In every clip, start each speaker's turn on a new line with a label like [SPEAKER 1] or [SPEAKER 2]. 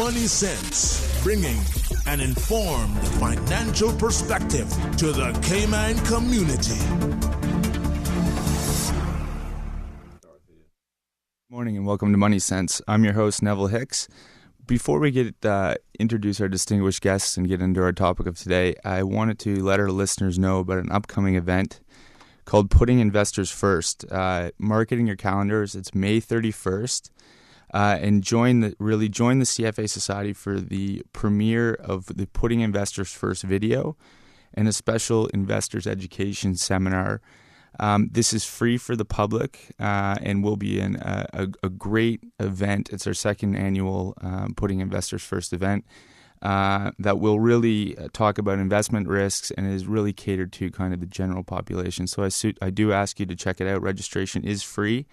[SPEAKER 1] Money Sense, bringing an informed financial perspective to the Cayman community.
[SPEAKER 2] Morning and welcome to Money Sense. I'm your host, Neville Hicks. Before we introduce our distinguished guests and get into our topic of today, I wanted to let our listeners know about an upcoming event called Putting Investors First. Marketing your calendars. It's May 31st. And join the CFA Society for the premiere of the Putting Investors First video and a special investors education seminar. This is free for the public and will be a great event. It's our second annual Putting Investors First event that will really talk about investment risks and is really catered to kind of the general population. So I do ask you to check it out. Registration is free.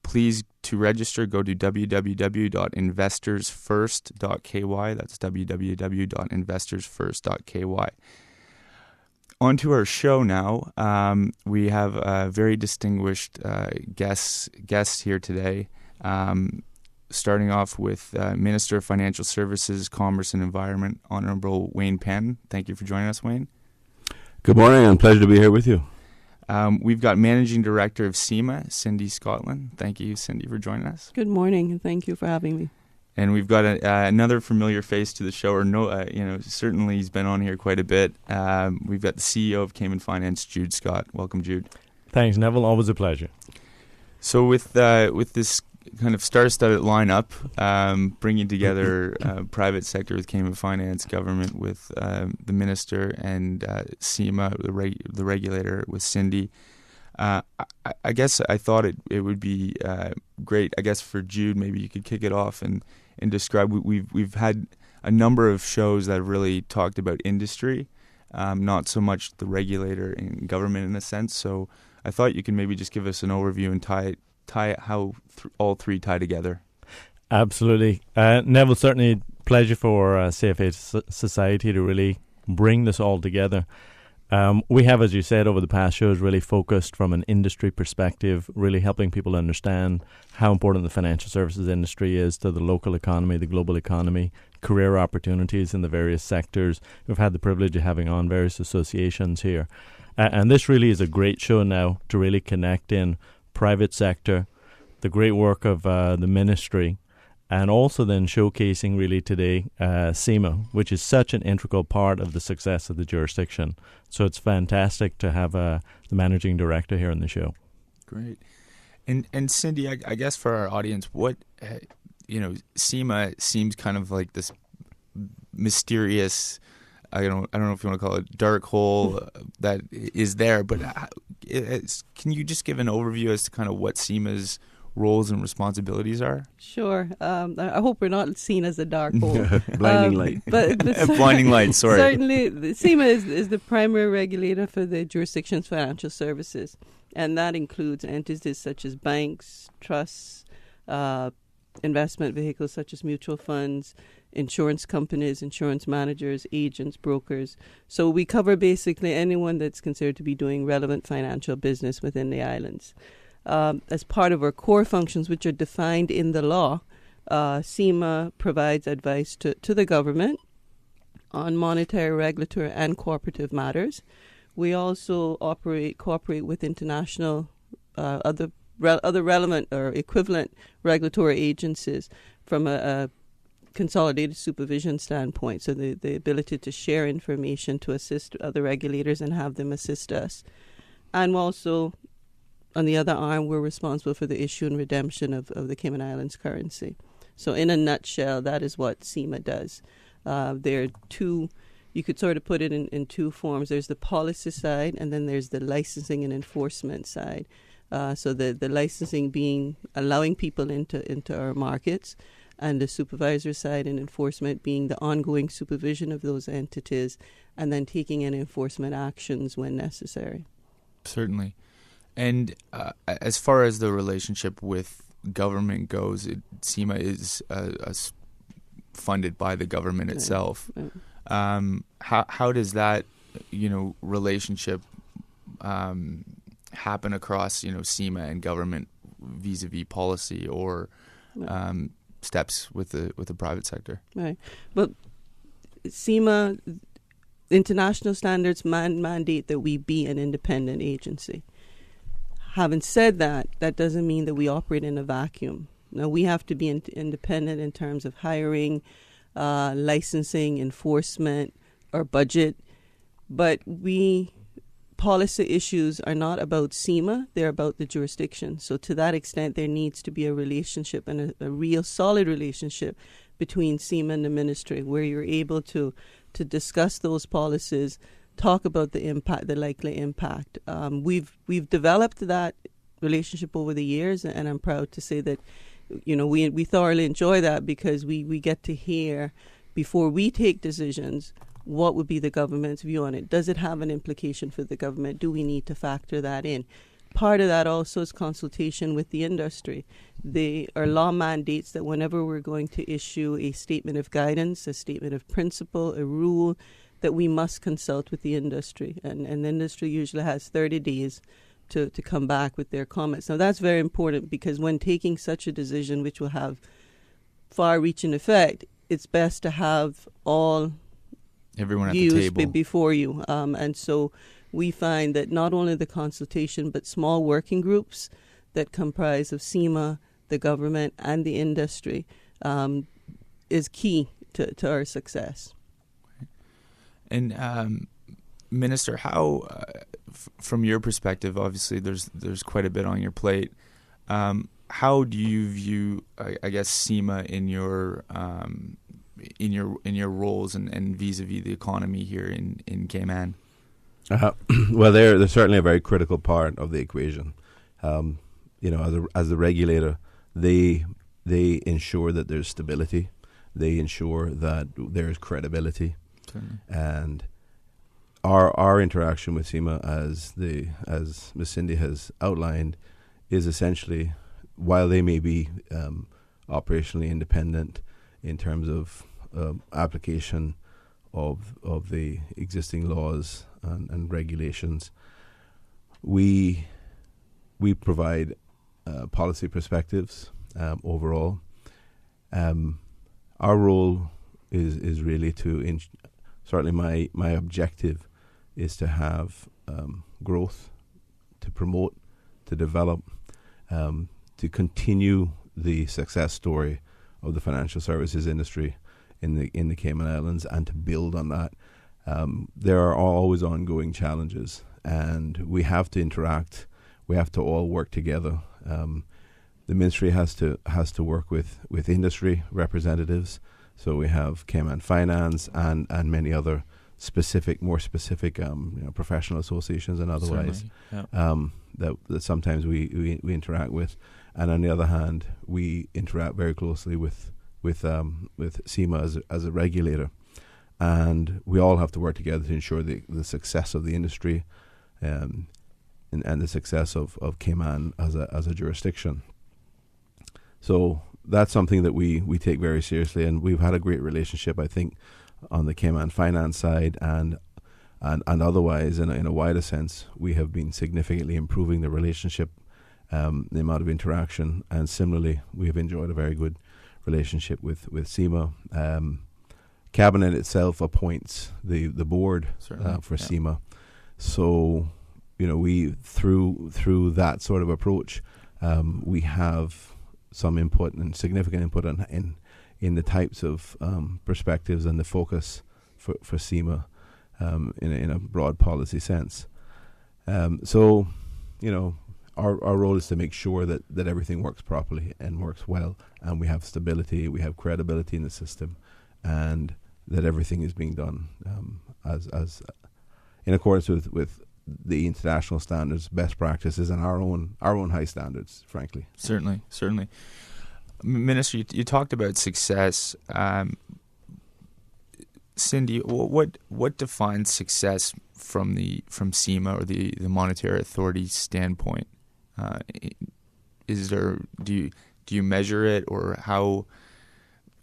[SPEAKER 2] Please, to register, go to www.investorsfirst.ky. That's www.investorsfirst.ky. On to our show now. We have a very distinguished guests here today. Starting off with Minister of Financial Services, Commerce and Environment, Honorable Wayne Penn. Thank you for joining us, Wayne.
[SPEAKER 3] Good morning, and pleasure to be here with you.
[SPEAKER 2] We've got Managing Director of CIMA, Cindy Scotland. Thank you, Cindy, for joining us.
[SPEAKER 4] Good morning, and thank you for having me.
[SPEAKER 2] And we've got another familiar face to the show, certainly he's been on here quite a bit. We've got the CEO of Cayman Finance, Jude Scott. Welcome, Jude.
[SPEAKER 5] Thanks, Neville. Always a pleasure.
[SPEAKER 2] So with this kind of star-studded lineup, bringing together private sector with Cayman Finance, government with the minister, and CIMA, the regulator, with Cindy. I guess I thought it would be great. I guess for Jude, maybe you could kick it off and describe. We've had a number of shows that have really talked about industry, not so much the regulator and government in a sense. So I thought you could maybe just give us an overview and tie how all three tie together.
[SPEAKER 5] Absolutely. Neville, certainly pleasure for CFA Society to really bring this all together. We have, as you said, over the past shows really focused from an industry perspective, really helping people understand how important the financial services industry is to the local economy, the global economy, career opportunities in the various sectors. We've had the privilege of having on various associations here. And this really is a great show now to really connect in private sector, the great work of the ministry, and also then showcasing really today CIMA, which is such an integral part of the success of the jurisdiction. So it's fantastic to have the managing director here on the show.
[SPEAKER 2] Great. And Cindy, I guess for our audience, what CIMA seems kind of like this mysterious, I don't know if you want to call it dark hole that is there, but can you just give an overview as to kind of what CIMA's roles and responsibilities are?
[SPEAKER 4] Sure. I hope we're not seen as a dark hole.
[SPEAKER 3] Blinding light.
[SPEAKER 4] But
[SPEAKER 2] Blinding light, sorry.
[SPEAKER 4] Certainly, CIMA is the primary regulator for the jurisdiction's financial services, and that includes entities such as banks, trusts, investment vehicles such as mutual funds, insurance companies, insurance managers, agents, brokers. So we cover basically anyone that's considered to be doing relevant financial business within the islands. As part of our core functions, which are defined in the law, CIMA provides advice to the government on monetary, regulatory, and cooperative matters. We also cooperate with international, other relevant or equivalent regulatory agencies from a consolidated supervision standpoint, so the ability to share information to assist other regulators and have them assist us. And also, on the other arm, we're responsible for the issue and redemption of the Cayman Islands currency. So in a nutshell, that is what CIMA does. There are two, you could sort of put it in two forms. There's the policy side, and then there's the licensing and enforcement side. So the licensing being allowing people into our markets, and the supervisor side and enforcement being the ongoing supervision of those entities, and then taking in enforcement actions when necessary.
[SPEAKER 2] Certainly. And as far as the relationship with government goes, CIMA is funded by the government itself.
[SPEAKER 4] Right.
[SPEAKER 2] How does that relationship happen across CIMA and government vis-a-vis policy, or steps with the private sector.
[SPEAKER 4] Right. But SEMA, international standards mandate that we be an independent agency. Having said that, that doesn't mean that we operate in a vacuum. Now, we have to be independent in terms of hiring, licensing, enforcement, or budget. But policy issues are not about SEMA, they're about the jurisdiction. So to that extent, there needs to be a relationship and a real solid relationship between SEMA and the ministry, where you're able to discuss those policies, talk about the impact, the likely impact. We've developed that relationship over the years, and I'm proud to say that, you know, we thoroughly enjoy that, because we get to hear, before we take decisions, what would be the government's view on it? Does it have an implication for the government? Do we need to factor that in? Part of that also is consultation with the industry. Our law mandates that whenever we're going to issue a statement of guidance, a statement of principle, a rule, that we must consult with the industry. And the industry usually has 30 days to come back with their comments. Now, that's very important, because when taking such a decision, which will have far-reaching effect, it's best to have all
[SPEAKER 2] everyone at the table
[SPEAKER 4] before you. And so we find that not only the consultation, but small working groups that comprise of SEMA, the government, and the industry is key to our success.
[SPEAKER 2] And Minister, how, from your perspective, obviously there's quite a bit on your plate. How do you view, I guess, SEMA in your roles and vis-a-vis the economy here in Cayman?
[SPEAKER 3] Well, they're certainly a very critical part of the equation. You know, as the regulator, they ensure that there's stability. They ensure that there's credibility. Certainly. And our interaction with SEMA, as Ms. Cindy has outlined, is essentially, while they may be operationally independent in terms of application of the existing laws and regulations, we provide policy perspectives overall. Our role is really to certainly my objective is to have growth, to promote, to develop, to continue the success story of the financial services industry in the Cayman Islands, and to build on that. There are always ongoing challenges, and we have to interact. We have to all work together. The ministry has to work with industry representatives. So we have Cayman Finance and many other more specific professional associations and otherwise that sometimes we interact with. And on the other hand, we interact very closely with SEMA as a regulator, and we all have to work together to ensure the success of the industry and the success of Cayman as a jurisdiction. So that's something that we take very seriously, and we've had a great relationship, I think, on the Cayman Finance side and otherwise in a wider sense. We have been significantly improving the relationship, the amount of interaction, and similarly we have enjoyed a very good relationship with SEMA. Cabinet itself appoints the board for SEMA. So, you know, we through that sort of approach, we have some input and significant input in the types of perspectives and the focus for SEMA in a broad policy sense. So, you know, our role is to make sure that everything works properly and works well, and we have stability, we have credibility in the system, and that everything is being done as in accordance with the international standards, best practices, and our own high standards, frankly.
[SPEAKER 2] Certainly. Minister, you talked about success. Cindy, what defines success from SEMA or the Monetary Authority standpoint? Do you measure it, or how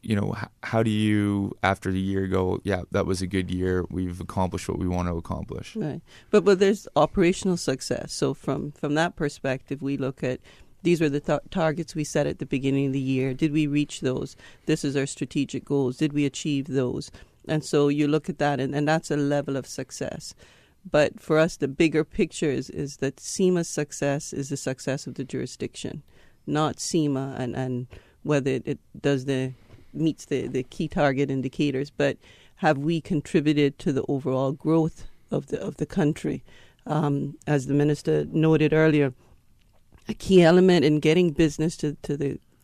[SPEAKER 2] do you, after the year, go, yeah, that was a good year, we've accomplished what we want to accomplish?
[SPEAKER 4] Right. But there's operational success. So from that perspective, we look at These were the targets we set at the beginning of the year. Did we reach those? This is our strategic goals. Did we achieve those? And so you look at that, and that's a level of success. But for us, the bigger picture is that CIMA's success is the success of the jurisdiction, not CIMA and whether it meets the key target indicators, but have we contributed to the overall growth of the country? As the minister noted earlier, a key element in getting business to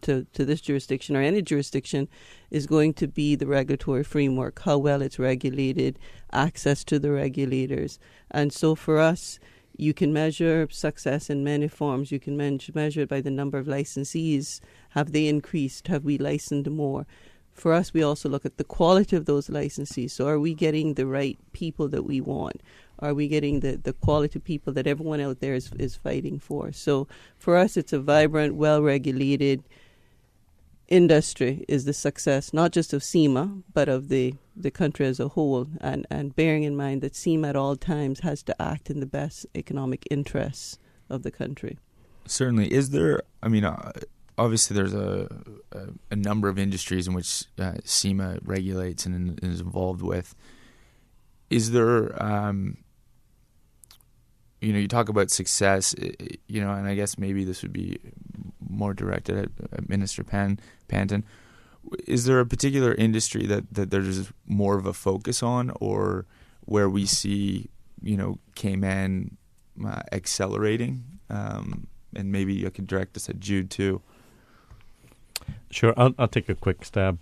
[SPEAKER 4] this jurisdiction or any jurisdiction is going to be the regulatory framework, how well it's regulated, access to the regulators. And so for us, you can measure success in many forms. You can measure it by the number of licensees. Have they increased? Have we licensed more? For us, we also look at the quality of those licensees. So are we getting the right people that we want? Are we getting the quality people that everyone out there is fighting for? So for us, it's a vibrant, well-regulated industry is the success, not just of CIMA, but of the country as a whole. And bearing in mind that CIMA at all times has to act in the best economic interests of the country.
[SPEAKER 2] Certainly. Is there, obviously there's a number of industries in which CIMA regulates and is involved with. Is there, you talk about success, and I guess maybe this would be more directed at Minister Panton. Is there a particular industry that there's more of a focus on, or where we see, Cayman accelerating? And maybe you could direct us at Jude too.
[SPEAKER 5] Sure, I'll take a quick stab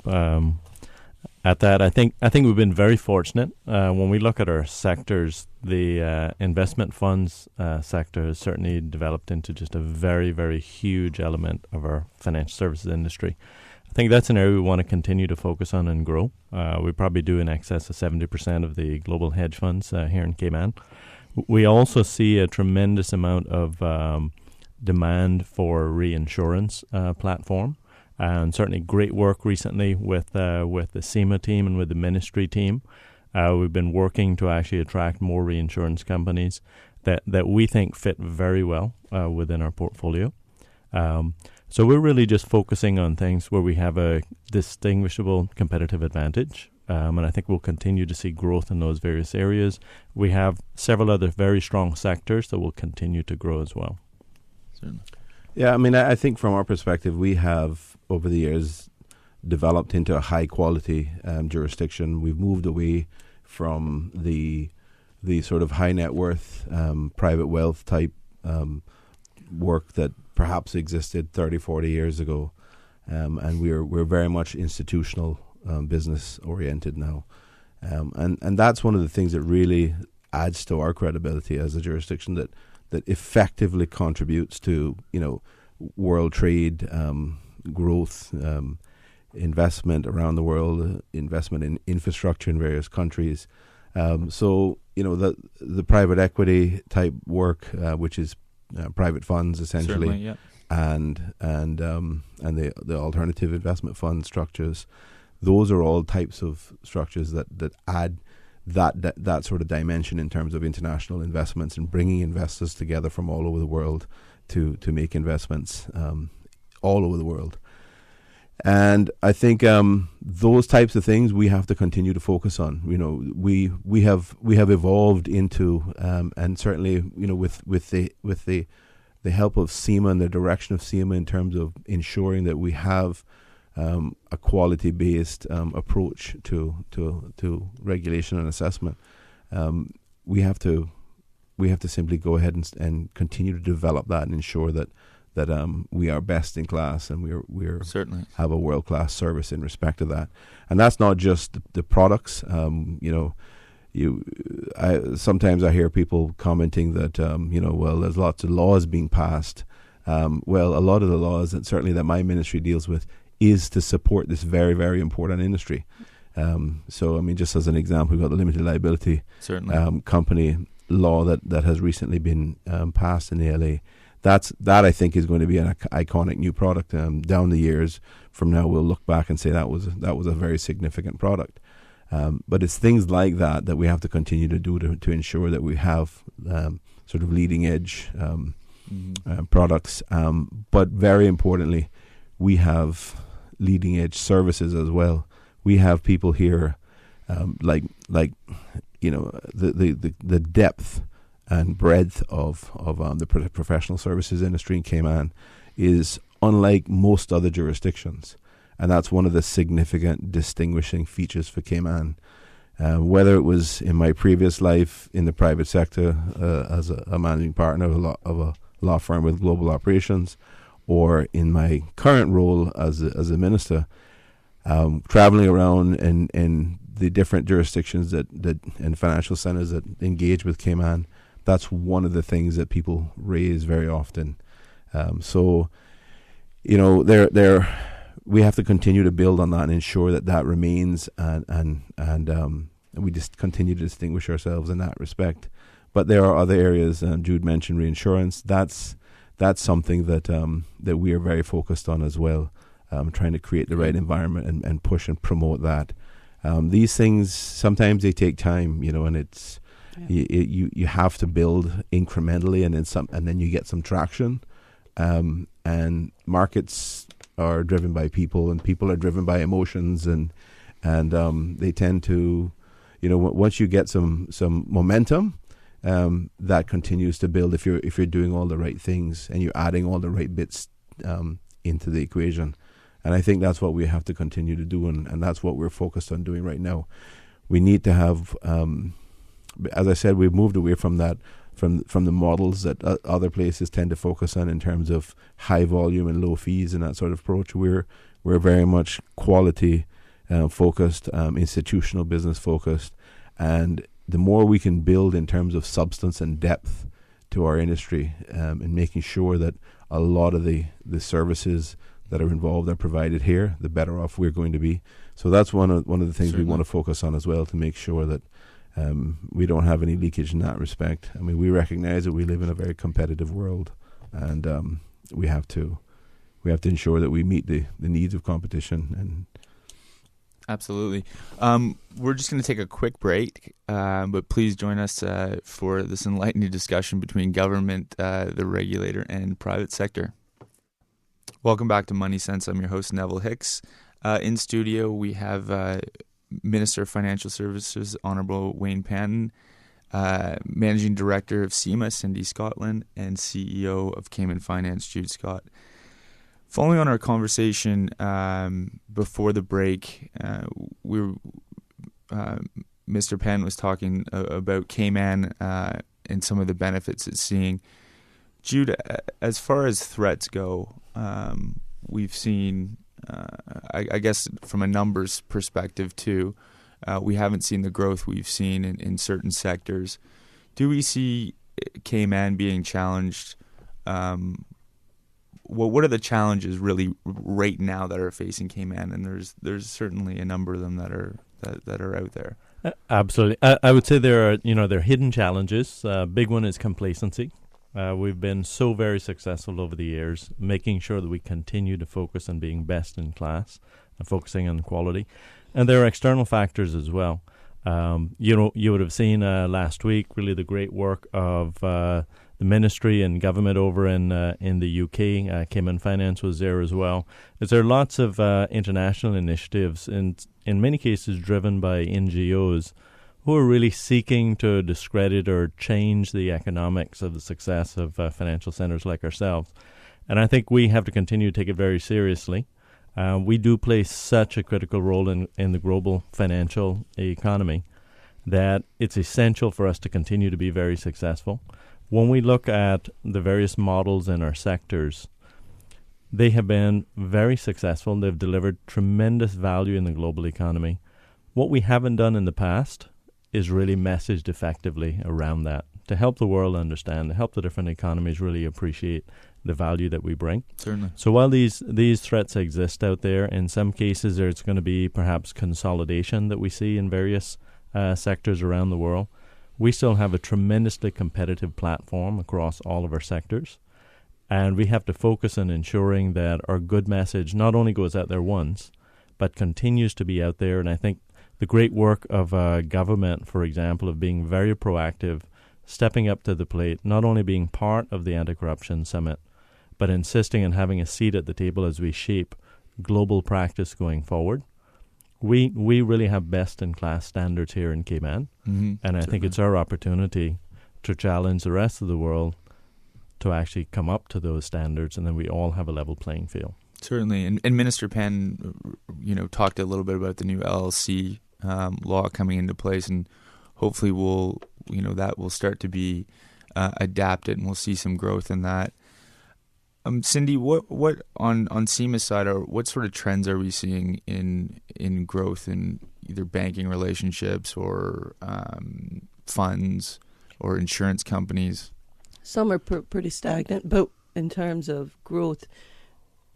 [SPEAKER 5] at that. I think we've been very fortunate. When we look at our sectors, the investment funds sector has certainly developed into just a very, very huge element of our financial services industry. I think that's an area we want to continue to focus on and grow. We probably do in excess of 70% of the global hedge funds here in Cayman. We also see a tremendous amount of demand for reinsurance platform. And certainly great work recently with the CIMA team and with the ministry team. We've been working to actually attract more reinsurance companies that we think fit very well within our portfolio. So we're really just focusing on things where we have a distinguishable competitive advantage. And I think we'll continue to see growth in those various areas. We have several other very strong sectors that will continue to grow as well.
[SPEAKER 2] Certainly.
[SPEAKER 3] Yeah, I think from our perspective, we have over the years developed into a high quality jurisdiction. We've moved away from the sort of high net worth, private wealth type work that perhaps existed 30, 40 years ago. And we're very much institutional business oriented now. And that's one of the things that really adds to our credibility as a jurisdiction that effectively contributes to, world trade, growth, investment around the world, investment in infrastructure in various countries. So, the private equity type work, which is private funds essentially,
[SPEAKER 2] certainly, yeah.
[SPEAKER 3] and the alternative investment fund structures, those are all types of structures that add that sort of dimension in terms of international investments and bringing investors together from all over the world to make investments all over the world. And I think those types of things we have to continue to focus on. We have evolved into and certainly with the help of CIMA and the direction of CIMA in terms of ensuring that we have a quality-based approach to regulation and assessment. We have to simply go ahead and continue to develop that and ensure that we are best in class and we're
[SPEAKER 2] certainly
[SPEAKER 3] have a world-class service in respect to that. And that's not just the products. Sometimes I hear people commenting that well, there's lots of laws being passed. Well, a lot of the laws, and certainly that my ministry deals with, is to support this very, very important industry. So, just as an example, we've got the limited liability company law that has recently been passed in the LA. That I think is going to be an iconic new product. Down the years from now, we'll look back and say that was a very significant product. But it's things like that we have to continue to do to ensure that we have sort of leading edge products. But very importantly, we have leading edge services as well. We have people here, the depth and breadth of the professional services industry in Cayman is unlike most other jurisdictions, and that's one of the significant distinguishing features for Cayman. Whether it was in my previous life in the private sector as a managing partner of a law firm with global operations, or in my current role as a minister, traveling around in the different jurisdictions that and financial centers that engage with Cayman, that's one of the things that people raise very often. We have to continue to build on that and ensure that remains, and we just continue to distinguish ourselves in that respect. But there are other areas. Jude mentioned reinsurance. That's something that we are very focused on as well. Trying to create the right environment and push and promote that. These things sometimes they take time, and it's you have to build incrementally, and then you get some traction. And markets are driven by people, and people are driven by emotions, and they tend to, once you get some momentum, that continues to build if you're doing all the right things and you're adding all the right bits into the equation. And I think that's what we have to continue to do, and that's what we're focused on doing right now. We need to have, as I said, we've moved away from that, from the models that other places tend to focus on in terms of high volume and low fees and that sort of approach. We're very much quality focused, institutional business focused, and the more we can build in terms of substance and depth to our industry, and making sure that a lot of the services that are involved are provided here, the better off we're going to be. So that's one of the things we want to focus on as well, to make sure that we don't have any leakage in that respect. I mean, we recognize that we live in a very competitive world, and we have to ensure that we meet the needs of competition. And
[SPEAKER 2] absolutely. We're just going to take a quick break, but please join us for this enlightening discussion between government, the regulator, and private sector. Welcome back to Money Sense. I'm your host, Neville Hicks. In studio, we have Minister of Financial Services, Honourable Wayne Panton, Managing Director of SEMA, Cindy Scotland, and CEO of Cayman Finance, Jude Scott. Following on our conversation before the break, Mr. Panton was talking about Cayman and some of the benefits it's seeing. Jude, as far as threats go, we've seen, I guess from a numbers perspective too, we haven't seen the growth we've seen in certain sectors. Do we see Cayman being challenged? What are the challenges really right now that are facing Cayman? And there's certainly a number of them that are out there.
[SPEAKER 5] Absolutely, I would say there are hidden challenges. Big one is complacency. We've been so very successful over the years, making sure that we continue to focus on being best in class and focusing on quality. And there are external factors as well. You would have seen last week really the great work of the ministry and government over in the UK. Cayman Finance was there as well. There are lots of international initiatives, and in many cases driven by NGOs, who are really seeking to discredit or change the economics of the success of financial centers like ourselves. And I think we have to continue to take it very seriously. We do play such a critical role in the global financial economy that it's essential for us to continue to be very successful. When we look at the various models in our sectors, they have been very successful. They've delivered tremendous value in the global economy. What we haven't done in the past is really messaged effectively around that to help the world understand, to help the different economies really appreciate the value that we bring.
[SPEAKER 2] Certainly.
[SPEAKER 5] So while these threats exist out there, in some cases there's going to be perhaps consolidation that we see in various sectors around the world. We still have a tremendously competitive platform across all of our sectors, and we have to focus on ensuring that our good message not only goes out there once, but continues to be out there. And I think the great work of government, for example, of being very proactive, stepping up to the plate, not only being part of the Anti-Corruption Summit, but insisting on having a seat at the table as we shape global practice going forward. We really have best-in-class standards here in Cayman, and I think it's our opportunity to challenge the rest of the world to actually come up to those standards, and then we all have a level playing field.
[SPEAKER 2] Certainly, and Minister Penn, talked a little bit about the new LLC law coming into place, and hopefully that will start to be adapted, and we'll see some growth in that. Cindy, what on CIMA's side, what sort of trends are we seeing in growth in either banking relationships or funds or insurance companies?
[SPEAKER 4] Some are pretty stagnant, but in terms of growth,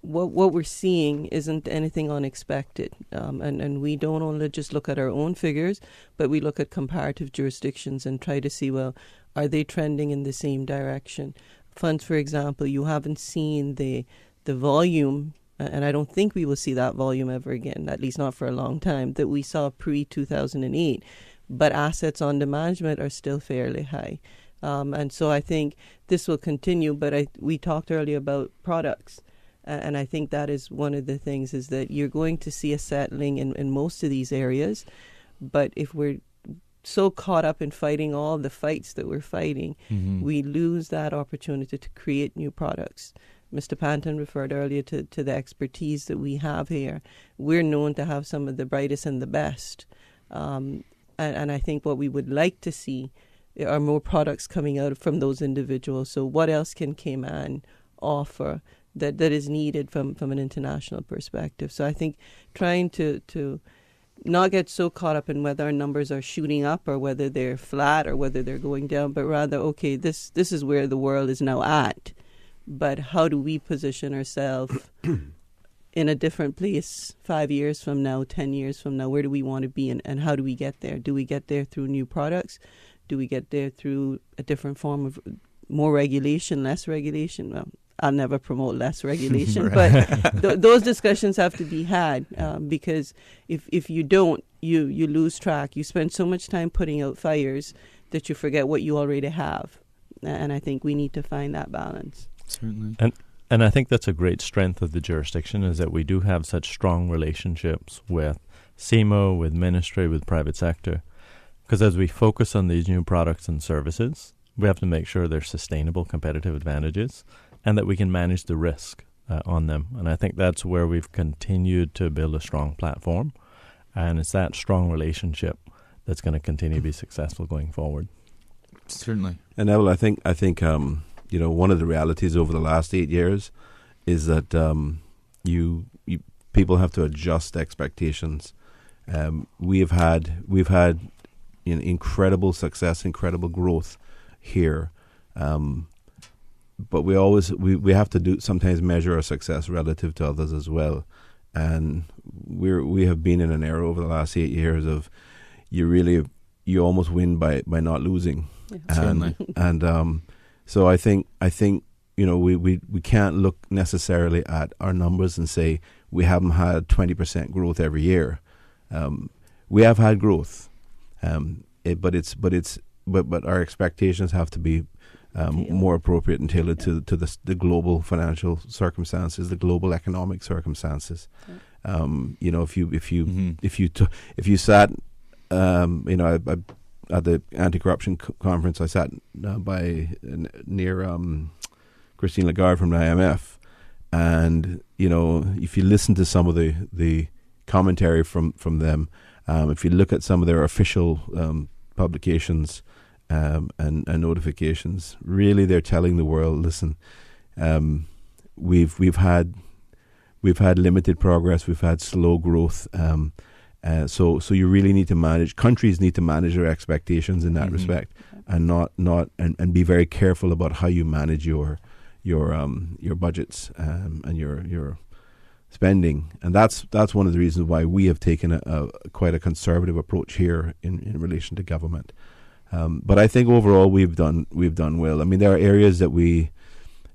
[SPEAKER 4] what we're seeing isn't anything unexpected. And we don't only just look at our own figures, but we look at comparative jurisdictions and try to see, well, are they trending in the same direction? Funds, for example, you haven't seen the volume, and I don't think we will see that volume ever again, at least not for a long time, that we saw pre-2008. But assets under management are still fairly high. And so I think this will continue, but we talked earlier about products. And I think that is one of the things, is that you're going to see a settling in most of these areas. But if we're so caught up in fighting all the fights that we're fighting, we lose that opportunity to create new products. Mr. Panton referred earlier to the expertise that we have here. We're known to have some of the brightest and the best. And I think what we would like to see are more products coming out from those individuals. So what else can Cayman offer that is needed from an international perspective? So I think trying to not get so caught up in whether our numbers are shooting up or whether they're flat or whether they're going down, but rather, okay, this is where the world is now at, but how do we position ourselves in a different place 5 years from now, 10 years from now? Where do we want to be, and how do we get there? Do we get there through new products? Do we get there through a different form of more regulation, less regulation? Well, I'll never promote less regulation, but those discussions have to be had, because if you don't, you lose track. You spend so much time putting out fires that you forget what you already have, and I think we need to find that balance.
[SPEAKER 2] Certainly.
[SPEAKER 5] And I think that's a great strength of the jurisdiction, is that we do have such strong relationships with CIMA, with ministry, with private sector, because as we focus on these new products and services, we have to make sure they're sustainable competitive advantages, and that we can manage the risk on them. And I think that's where we've continued to build a strong platform. And it's that strong relationship that's going to continue to be successful going forward.
[SPEAKER 2] Certainly.
[SPEAKER 3] And Neville, I think one of the realities over the last 8 years is that people have to adjust expectations. We've had incredible success, incredible growth here. But we have to sometimes measure our success relative to others as well, and we have been in an era over the last 8 years of you almost win by not losing, and so I think we can't look necessarily at our numbers and say we haven't had 20% growth every year. We have had growth, but our expectations have to be more appropriate and tailored to the global financial circumstances, the global economic circumstances. If you sat, at the anti-corruption conference, I sat near Christine Lagarde from the IMF, and if you listen to some of the commentary from them, if you look at some of their official publications. And notifications, really, they're telling the world, listen, we've had limited progress, we've had slow growth, so you really need to manage. Countries need to manage their expectations in that respect, and not be very careful about how you manage your budgets and your spending, and that's one of the reasons why we have taken quite a conservative approach here in relation to government. But I think overall we've done well. I mean, there are areas that we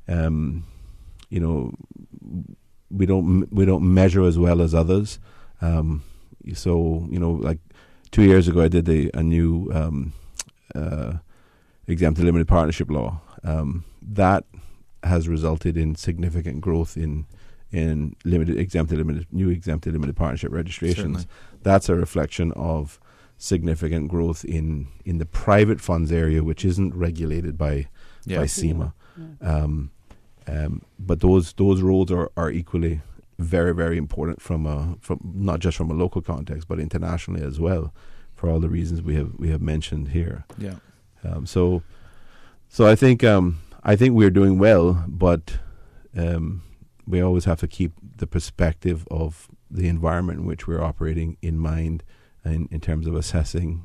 [SPEAKER 3] don't measure as well as others. So like 2 years ago, I did a new exempted limited partnership law. That has resulted in significant growth in new exempted limited partnership registrations.
[SPEAKER 2] Certainly.
[SPEAKER 3] That's a reflection of significant growth in the private funds area, which isn't regulated by SEMA. But those roles are equally very, very important from not just from a local context, but internationally as well, for all the reasons we have mentioned here.
[SPEAKER 2] Yeah.
[SPEAKER 3] So I think we're doing well, but we always have to keep the perspective of the environment in which we're operating in mind, in terms of assessing,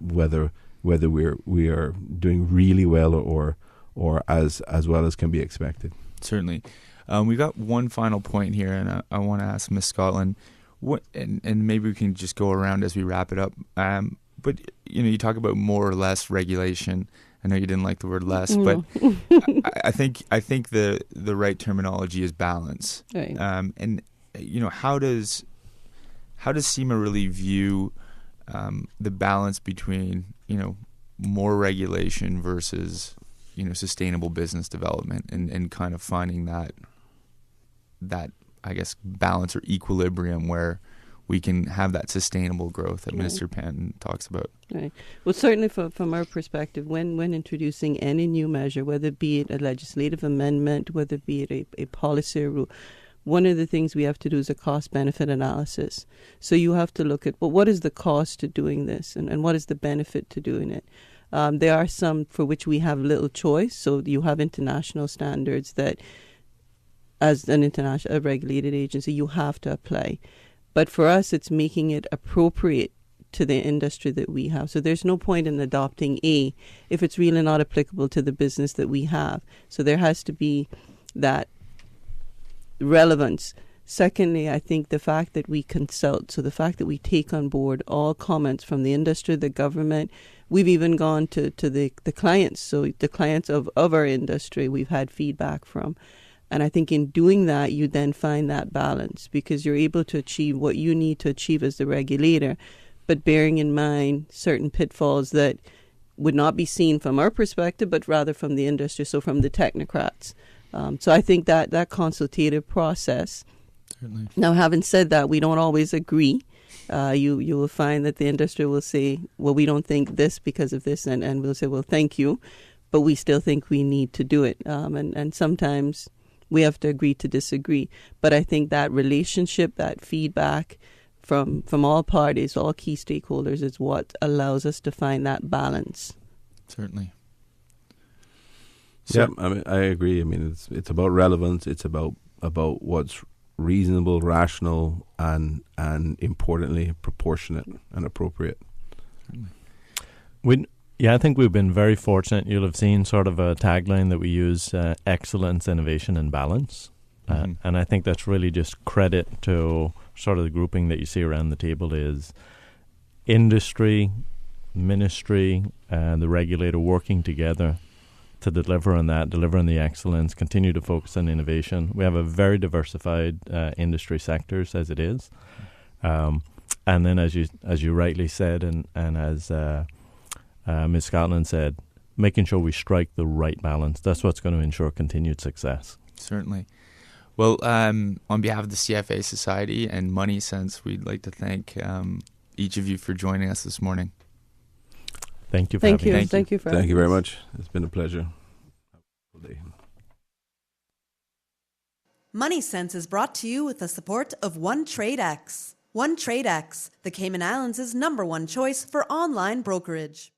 [SPEAKER 3] whether we are doing really well or as well as can be expected.
[SPEAKER 2] Certainly. We've got one final point here, and I want to ask Ms. Scotland, and maybe we can just go around as we wrap it up. But you talk about more or less regulation. I know you didn't like the word less, but I think the right terminology is balance.
[SPEAKER 4] Right.
[SPEAKER 2] And how does SEMA really view the balance between more regulation versus sustainable business development, and kind of finding that I guess balance or equilibrium where we can have that sustainable growth that Minister Panton talks about.
[SPEAKER 4] Right. Well, certainly from our perspective, when introducing any new measure, whether it be a legislative amendment, whether it be a policy or rule, one of the things we have to do is a cost-benefit analysis. So you have to look at, what is the cost to doing this, and what is the benefit to doing it? There are some for which we have little choice. So you have international standards that, as a regulated agency, you have to apply. But for us, it's making it appropriate to the industry that we have. So there's no point in adopting A if it's really not applicable to the business that we have. So there has to be that relevance. Secondly, I think the fact that we consult, so the fact that we take on board all comments from the industry, the government, we've even gone to the clients. So the clients of our industry, we've had feedback from. And I think in doing that, you then find that balance, because you're able to achieve what you need to achieve as the regulator, but bearing in mind certain pitfalls that would not be seen from our perspective, but rather from the industry, so from the technocrats. So I think that consultative process.
[SPEAKER 2] Certainly.
[SPEAKER 4] Now, having said that, we don't always agree. You will find that the industry will say, well, we don't think this because of this, and we'll say, well, thank you, but we still think we need to do it. And sometimes we have to agree to disagree. But I think that relationship, that feedback from all parties, all key stakeholders, is what allows us to find that balance.
[SPEAKER 2] Certainly.
[SPEAKER 3] Yeah, I agree. I mean, it's about relevance. It's about what's reasonable, rational, and importantly, proportionate and appropriate.
[SPEAKER 5] I think we've been very fortunate. You'll have seen sort of a tagline that we use, excellence, innovation, and balance. And I think that's really just credit to sort of the grouping that you see around the table is industry, ministry, and the regulator working together to deliver on the excellence, continue to focus on innovation. We have a very diversified industry sectors as it is. And then as you rightly said, and as Ms. Scotland said, making sure we strike the right balance. That's what's going to ensure continued success.
[SPEAKER 2] Certainly. Well, on behalf of the CFA Society and Money Sense, we'd like to thank each of you for joining us this morning.
[SPEAKER 5] Thank you for having me.
[SPEAKER 4] Thank you for having us.
[SPEAKER 3] Thank you very much. It's been a pleasure.
[SPEAKER 6] Money Sense is brought to you with the support of OneTradeX. OneTradeX, the Cayman Islands' #1 choice for online brokerage.